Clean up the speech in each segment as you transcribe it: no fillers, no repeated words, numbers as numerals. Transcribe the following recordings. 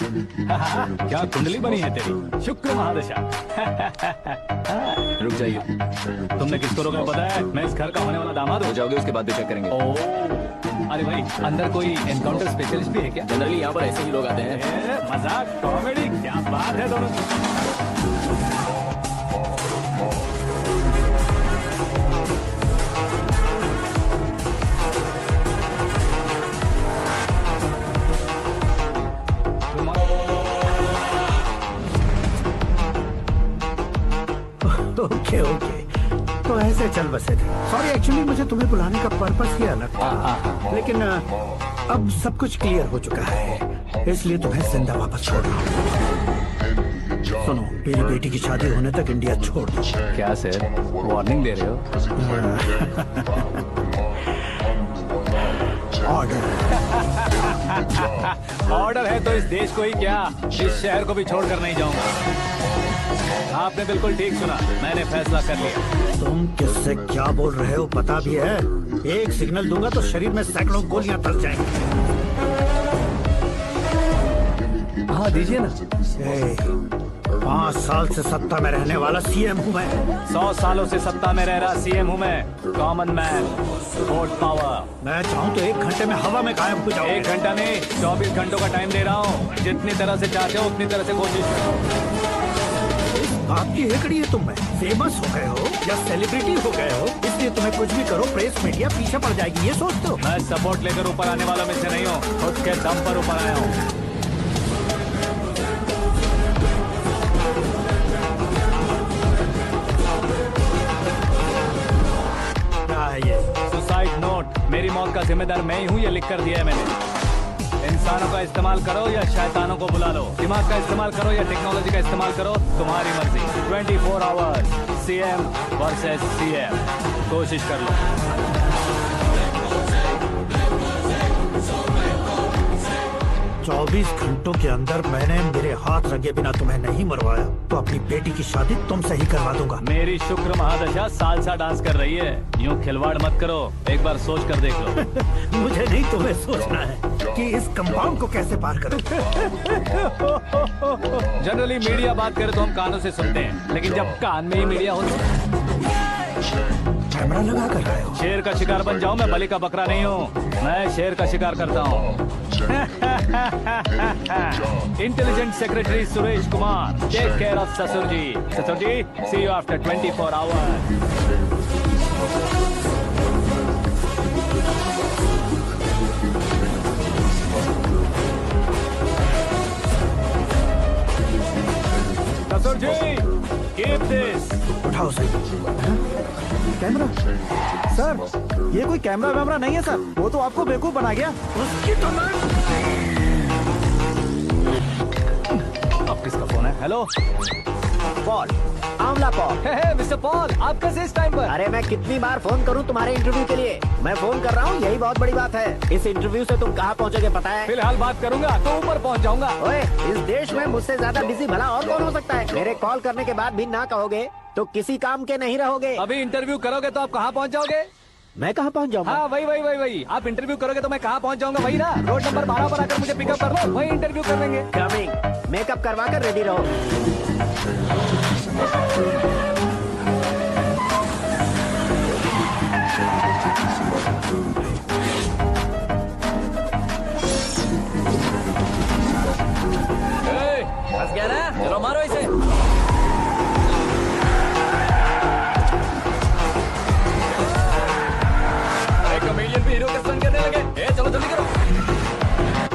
क्या कुंडली बनी है तेरी, शुक्र महादशा। रुक जाइए। तुमने किसको रोका पता है? मैं इस घर का होने वाला दामाद हो हूँ। जाओगे उसके बाद भी चेक करेंगे। ओह, अरे भाई अंदर कोई एनकाउंटर स्पेशलिस्ट भी है क्या? जनरली यहाँ पर ऐसे ही लोग आते हैं। मजाक कॉमेडी क्या बात है दोनों। ओके ओके, तो ऐसे चल बसे थे। सॉरी, एक्चुअली मुझे तुम्हें बुलाने का पर्पस ही अलग था, लेकिन अब सब कुछ क्लियर हो चुका है, इसलिए तुम्हें जिंदा वापस छोड़ रहा हूँ। सुनो, मेरी बेटी की शादी होने तक इंडिया छोड़ दो। क्या सर, वार्निंग दे रहे हो? ऑर्डर। ऑर्डर है तो इस देश को ही क्या, इस शहर को भी छोड़कर नहीं जाऊंगा। आपने बिल्कुल ठीक सुना, मैंने फैसला कर लिया। तुम किससे क्या बोल रहे हो पता भी है? एक सिग्नल दूंगा तो शरीर में सैकड़ों गोलियां धस जाएंगी। हाँ दीजिए ना। 5 साल से सत्ता में रहने वाला सीएम हूँ मैं। 100 सालों से सत्ता में रह रहा सीएम हूँ मैं। Common man, vote power. मैं चाहूँ तो 1 घंटे में हवा में गायब हो जाऊँ। 1 घंटा नहीं, 24 घंटों का टाइम दे रहा हूँ। जितनी तरह से चाहते हो उतनी तरह से कोशिश करो। आपकी हेकड़ी है, तुम में फेमस हो गए हो या सेलिब्रिटी हो गए हो, इसलिए तुम्हें कुछ भी करो प्रेस मीडिया पीछे पड़ जाएगी, ये सोचते हो? मैं सपोर्ट लेकर ऊपर आने वालों में से नहीं हूँ, खुद के दम पर ऊपर आया हूँ। क्या है ये? Suicide note. मेरी मौत का जिम्मेदार मैं ही हूँ, ये लिख कर दिया है मैंने। इंसानों का इस्तेमाल करो या शैतानों को बुला लो, दिमाग का इस्तेमाल करो या टेक्नोलॉजी का इस्तेमाल करो, तुम्हारी मर्जी। 24 आवर्स सीएम वर्सेस सीएम, कोशिश कर लो। 24 घंटों के अंदर मैंने मेरे हाथ रंगे बिना तुम्हें नहीं मरवाया तो अपनी बेटी की शादी तुमसे ही करवा दूंगा। मेरी शुक्र महादशा सालसा डांस कर रही है, यूं खिलवाड़ मत करो, एक बार सोच कर देख लो। मुझे नहीं, तुम्हें सोचना है कि इस कंपाउंड को कैसे पार करूं। जनरली मीडिया बात करे तो हम कानों से सुनते हैं, लेकिन जब कान में ही मीडिया हो तो कैमरा लगा कर रहे हो। शेर का शिकार बन जाऊं, मैं बलि का बकरा नहीं हूँ, मैं शेर का शिकार करता हूँ। Intelligent secretary Suresh Kumar, take care of ससुर जी। ससुर जी, सी यू आफ्टर 24 आवर्स। ससुर जी, कीप दिस। उठाओ सही। कैमरा? सर, ये कोई कैमरा वैमरा नहीं है सर, वो तो आपको बेवकूफ बना गया। उसकी तो अब किसका फोन है? हेलो पॉल, आंवला पॉल। हे मिस्टर पॉल, आप कैसे इस टाइम पर? अरे मैं कितनी बार फोन करूं तुम्हारे इंटरव्यू के लिए? मैं फोन कर रहा हूं, यही बहुत बड़ी बात है। इस इंटरव्यू से तुम कहां पहुंचोगे पता है? फिलहाल बात करूंगा तो ऊपर पहुंच जाऊंगा। ओए, इस देश में मुझसे ज्यादा बिजी भला और कौन हो सकता है? मेरे कॉल करने के बाद भी ना कहोगे तो किसी काम के नहीं रहोगे। अभी इंटरव्यू करोगे तो आप कहाँ पहुँच जाओगे? मैं कहां पहुंच जाऊंगा? हाँ वही। आप इंटरव्यू करोगे तो मैं कहाँ पहुँच जाऊंगा? वही ना, रोड नंबर 12 पर आकर मुझे पिकअप कर लो, वही इंटरव्यू कर लेंगे। कमिंग। मेकअप करवा कर रेडी रहो। फंस गया ना, चलो मारो इसे। कमेडियन भी हीरो के संग करने लगे। चलो जल्दी करो।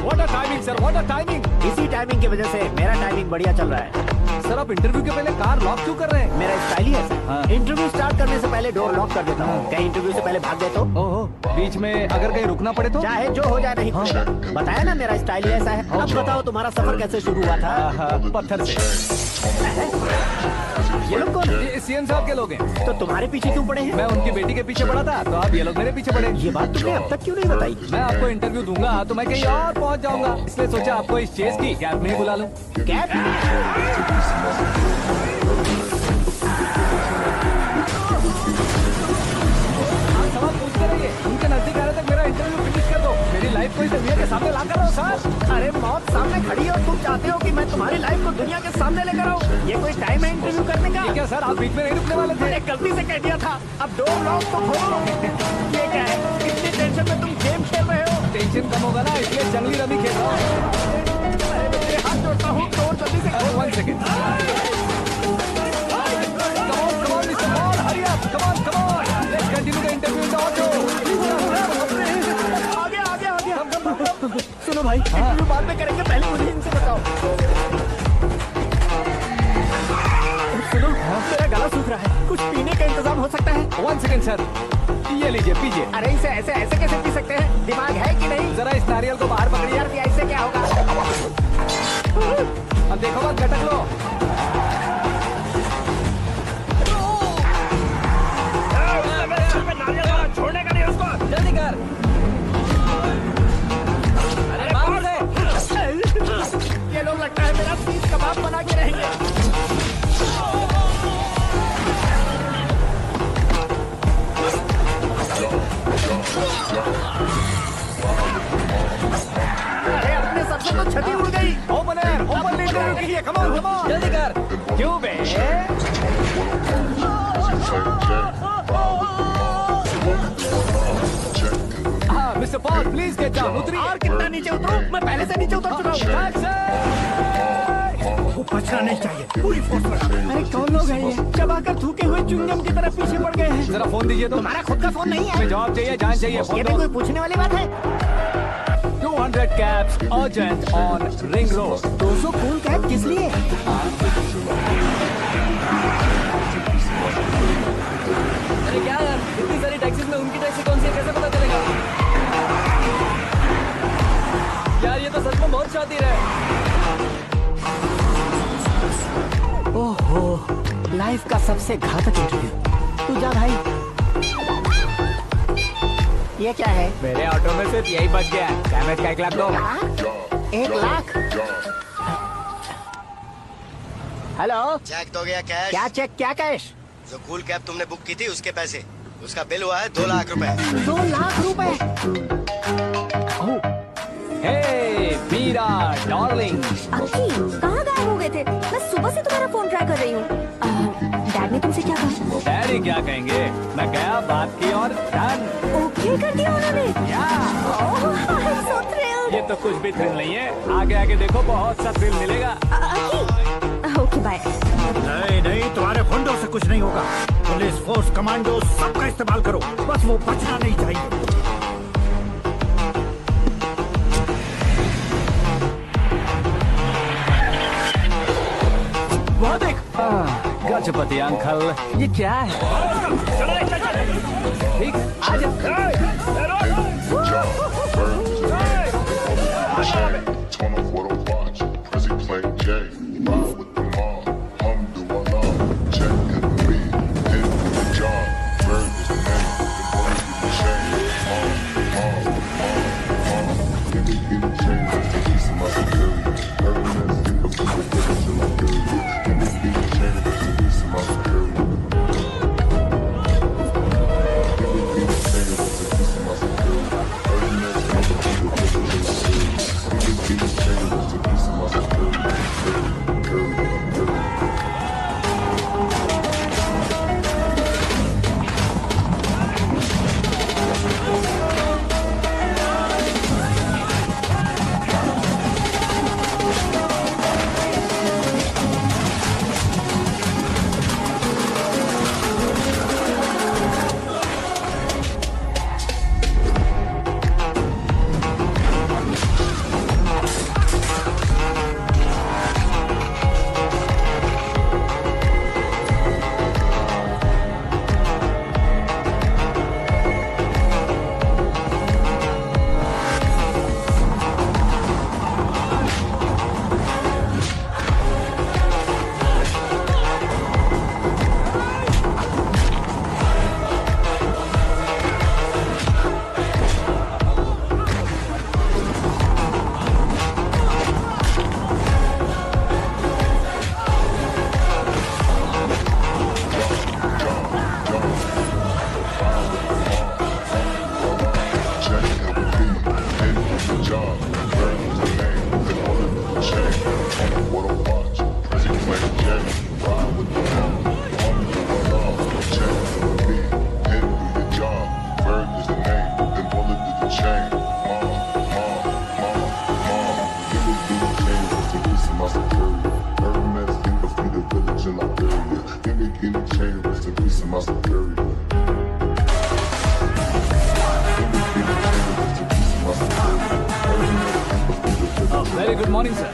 What a timing sir, what a timing. इसी टाइमिंग की वजह से मेरा टाइमिंग बढ़िया चल रहा है। सर आप इंटरव्यू के पहले कार लॉक क्यों कर रहे हैं? मेरा स्टाइल ही ऐसा हाँ। है। इंटरव्यू स्टार्ट करने से पहले डोर लॉक कर देता हूँ। कहीं इंटरव्यू से पहले भाग गए तो? ओहो, बीच में अगर कहीं रुकना पड़े तो? चाहे जो हो जाए नहीं खुलेगा। बताया ना मेरा स्टाइल ही ऐसा है। अब बताओ तुम्हारा सफर कैसे शुरू हुआ था? पत्थर से। ये लोग कौन है? ये सीएम साहब के लोग हैं। तो तुम्हारे पीछे क्यों पड़े हैं? मैं उनकी बेटी के पीछे पड़ा था, तो आप ये लोग मेरे पीछे पड़े। ये बात तुमने अब तक क्यों नहीं बताई? मैं आपको इंटरव्यू दूंगा तो मैं कहीं और पहुंच जाऊंगा, इसलिए सोचा आपको इस चेस की कैब में ही बुला लूं। कैब? आप सवाल पूछते रहिए, उनके नजदीक आने तक मेरा इंटरव्यू फिनिश कर दो। मेरी लाइफ को इस दुनिया के सामने ला कर रहो सर। अरे मौत सामने खड़ी हो, तुम चाहते हो कि मैं तुम्हारी लाइफ को दुनिया के सामने लेकर आऊं? ये कोई टाइम है इंटरव्यू करने का? क्या सर आप बीच में नहीं रुकने वाले थे? मैंने गलती से कह दिया था, अब डोर लॉक तो खोलो। ये क्या है, इतनी टेंशन में तुम गेम खेल रहे हो? टेंशन कम होगा ना, इसलिए जंगली रमी खेल रहा हूँ। अरे मैं तेरे हाथ जोड़ता हूँ, डोर जल्दी से खोल। 1 second. Come on, Mr. Paul, hurry up. Come on. Let's continue the interview in the auto. आ गया। सुनो भाई, इंटरव्यू बाद में करेंगे, पहले मुझे इनसे बताओ। सुनो, मेरा गला सूख रहा है, कुछ पीने का इंतजाम हो सकता है? 1 सेकेंड सर, ये लीजिए पीजिए। अरे इसे ऐसे कैसे पी सकते हैं? दिमाग है कि नहीं? जरा इस नारियल को बाहर पकड़िए। यार इससे क्या होगा? अब देखो मत झटक लो। छोड़ने का नहीं उसको, जल्दी कर। अरे बाहर से। ये लोग लगता है मेरा सीख कबाब बना के रहेंगे। अरे अपने सर से तो छठी उड़ गई। ओपन इंटरव्यू कीजिए। कम ऑन जल्दी कर। क्यों बे? हाँ mister Paul please get down. उतरिए। और कितना नीचे उतरूं? मैं पहले से नीचे उतर चुका हूँ। वो बचना नहीं चाहिए, पूरी फोर्स लगा। अरे कौन लोग हैं ये? चबाकर थूके हुए च्युइंगम की तरह पीछे पड़ गए हैं। जरा फोन दीजिए तो। तुम्हारा खुद का फोन नहीं है? हमें जवाब चाहिए, जान चाहिए। ये फोन भी दो। कोई पूछने वाली बात है? 200 cabs urgent on Ring Road. 200 cool cab किस लिए? अरे क्या यार, इतनी सारी टैक्सीज में उनकी टैक्सी कौन सी है, कैसे पता चलेगा? यार ये तो सच में बहुत शातिर है। ओहो, लाइफ का सबसे घातक इंटरव्यू। तू जा भाई। ये क्या है? मेरे ऑटो में सिर्फ यही बच गया। डैमेज का 1 लाख दो। 1 लाख? हेलो, चेक तो गया कैश। क्या चेक, क्या कैश? जो कूल कैब तुमने बुक की थी उसके पैसे, उसका बिल हुआ है 2 लाख रुपए। 2 लाख रुपए? हे मीरा डार्लिंग। अक्की, कहाँ गायब हो गए थे? मैं सुबह से तुम्हारा फोन ट्राई कर रही हूँ। डैड ने तुमसे क्या कहा? डैडी क्या कहेंगे, मैं गया बात की और डन। ओके कर दिया उन्होंने? ओह, I'm so thrilled। ये तो कुछ भी थ्रिल नहीं है, आगे आगे देखो बहुत सा थ्रिल मिलेगा। अक्की, ओके बाय। नहीं, तुम्हारे गुंडों से कुछ नहीं होगा। पुलिस फोर्स, कमांडो सबका इस्तेमाल करो, बस वो बचना नहीं चाहिए। वो देख गजपति अंकल, ये क्या है? ठीक, आज what I watch. Music playing Janet, ride with the mom. Mom is the love, check for me. Pen do your job, Bird is the name, then bullet to the chain. Mom, give it to the chain, rest in peace of my superior. Hermes, think of me, the village in Liberia. Give me the chain, rest in peace of my superior. Very good morning sir.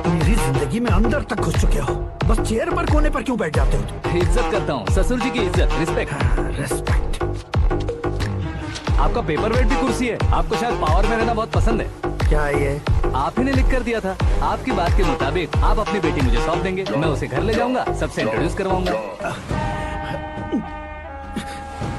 मेरी जिंदगी में अंदर तक घुस चुके हो, बस chair पर कोने पर क्यों बैठ जाते हो तुम? इज्जत करता हूँ, ससुर जी की इज्जत, रिस्पेक्ट। रेस्पेक्ट। आपका पेपर वेट भी कुर्सी है। आपको शायद पावर में रहना बहुत पसंद है। क्या है ये? आप ही ने लिख कर दिया था। आपकी बात के मुताबिक आप अपनी बेटी मुझे सौंप देंगे, मैं उसे घर ले जाऊंगा, सबसे इंट्रोड्यूस करवाऊंगा।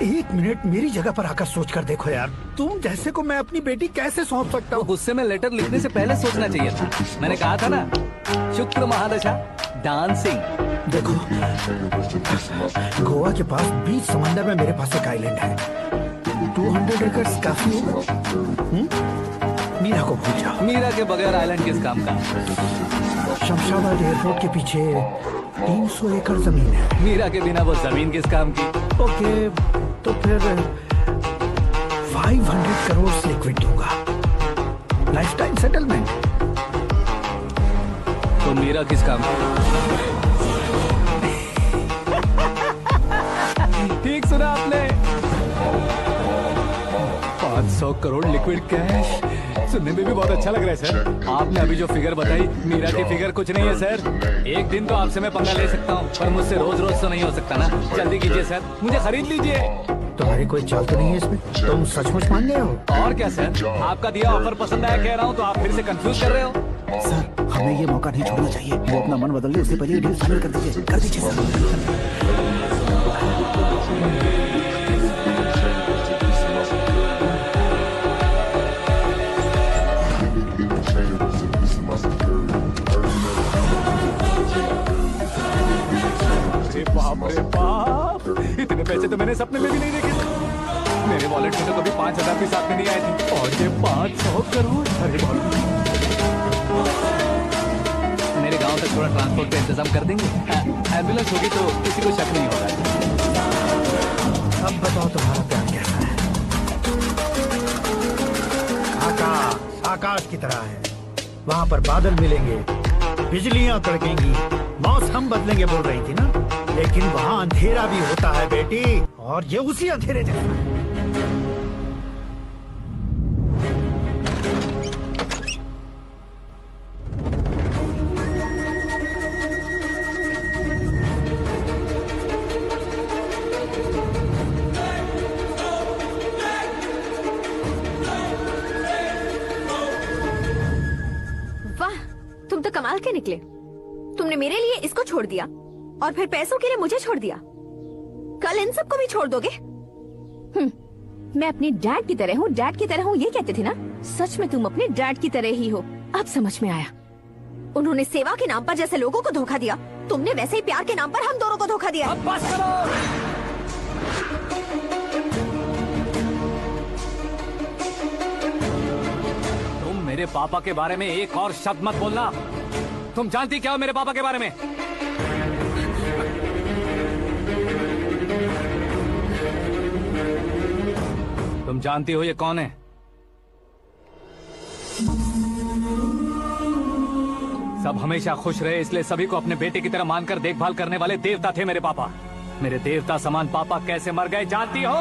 एक मिनट मेरी जगह पर आकर सोच कर देखो यार, तुम जैसे को मैं अपनी बेटी कैसे सौंप सकता तो हूँ? गुस्से में लेटर लिखने से पहले सोचना चाहिए था। मैंने कहा था ना, शुक्र महादशा डांसिंग। देखो, गोवा के पास बीच समंदर में मेरे पास एक आइलैंड है। 200 एकड़ काफी है। मीरा को भूल जाओ। मीरा के बगैर आइलैंड किस काम का? शमशाबाद एयरपोर्ट के पीछे 300 एकड़ जमीन है। मीरा के बिना वो जमीन किस काम की? ओके, तो फिर 500 करोड़ लिक्विड दूंगा, लाइफ टाइम सेटलमेंट। तो मीरा किस काम की? ठीक सुना आपने, 500 करोड़ लिक्विड कैश। सुनने में भी बहुत अच्छा लग रहा है सर। आपने अभी जो फिगर बताई, मीरा की फिगर कुछ नहीं है सर। एक दिन तो आपसे मैं पंगा ले सकता हूँ, पर मुझसे रोज रोज तो नहीं हो सकता ना। जल्दी कीजिए सर, मुझे खरीद लीजिए। तुम्हारी कोई चाल तो नहीं है इसमें? तुम सचमुच मान गए हो? और क्या सर, आपका दिया ऑफर पसंद आया कह रहा हूँ, तो आप फिर से कंफ्यूज कर रहे हो। सर, हमें ये मौका नहीं छोड़ना चाहिए। वो अपना मन बदल ले, उससे पहले डील फाइनल कर दीजिए। कर दीजिए सर। बाप रे बाप, इतने पैसे तो मैंने सपने में भी नहीं देखे थे। मेरे वॉलेट में तो कभी 5,000 भी साथ में नहीं आए थे, और ये 500 करोड़। अरे बाप, मेरे गांव तक थोड़ा ट्रांसपोर्ट का इंतजाम कर देंगे? एम्बुलेंस होगी तो किसी को शक नहीं होगा। अब बताओ तुम्हारा प्यार कैसा है? आकाश की तरह है, वहाँ पर बादल मिलेंगे, बिजलियां कड़केंगी, मौसम बदलेंगे बोल रही थी ना, लेकिन वहाँ अंधेरा भी होता है बेटी, और ये उसी अंधेरे जैसा है। वाह, तुम तो कमाल के निकले। तुमने मेरे लिए इसको छोड़ दिया और फिर पैसों के लिए मुझे छोड़ दिया। कल इन सबको भी छोड़ दोगे? मैं अपने डैड की तरह हूँ, डैड की तरह हूँ, ये कहते थे ना। सच में तुम अपने डैड की तरह ही हो। अब समझ में आया। उन्होंने सेवा के नाम पर जैसे लोगों को धोखा दिया, तुमने वैसे ही प्यार के नाम पर हम दोनों को धोखा दिया। अब बस करो। तुम मेरे पापा के बारे में एक और शब्द मत बोलना। तुम जानती क्या हो मेरे पापा के बारे में? तुम जानती हो ये कौन है? सब हमेशा खुश रहे, इसलिए सभी को अपने बेटे की तरह मानकर देखभाल करने वाले देवता थे मेरे पापा। मेरे देवता समान पापा कैसे मर गए जानती हो?